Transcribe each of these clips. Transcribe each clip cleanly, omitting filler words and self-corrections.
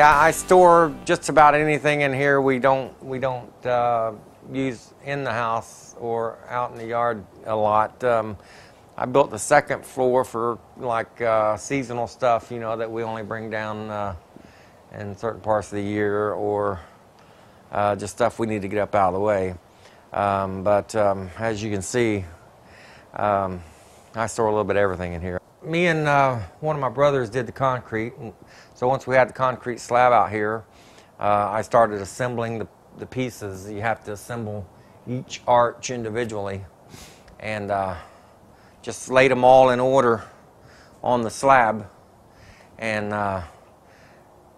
Yeah, I store just about anything in here we don't use in the house or out in the yard a lot. I built the second floor for like seasonal stuff, you know, that we only bring down in certain parts of the year, or just stuff we need to get up out of the way. But as you can see, I store a little bit of everything in here. Me and one of my brothers did the concrete. So once we had the concrete slab out here, I started assembling the pieces. You have to assemble each arch individually, and just laid them all in order on the slab. And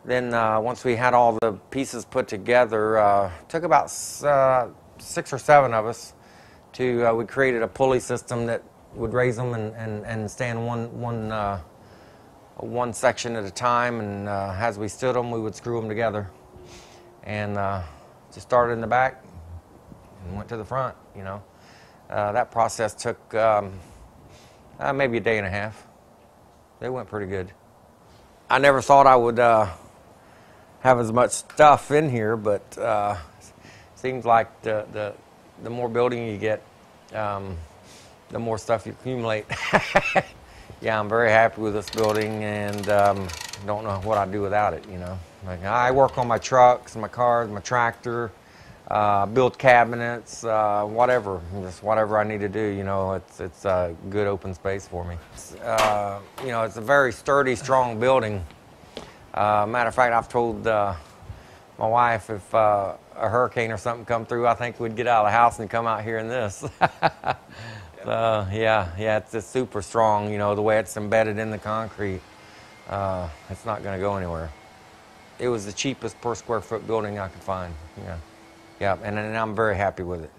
then once we had all the pieces put together, took about 6 or 7 of us to, we created a pulley system that would raise them and stand one section at a time, and as we stood them, we would screw them together, and just started in the back and went to the front. You know, that process took maybe a day and a half. They went pretty good. I never thought I would have as much stuff in here, but seems like the more building you get, the more stuff you accumulate. Yeah, I'm very happy with this building, and don't know what I'd do without it, you know. Like, I work on my trucks, my cars, my tractor, build cabinets, whatever, just whatever I need to do, you know. It's a good open space for me. You know, it's a very sturdy, strong building. Matter of fact, I've told my wife if a hurricane or something come through, I think we'd get out of the house and come out here in this. Yeah, it's just super strong, you know, the way it's embedded in the concrete. It's not going to go anywhere. It was the cheapest per square foot building I could find. Yeah, and I'm very happy with it.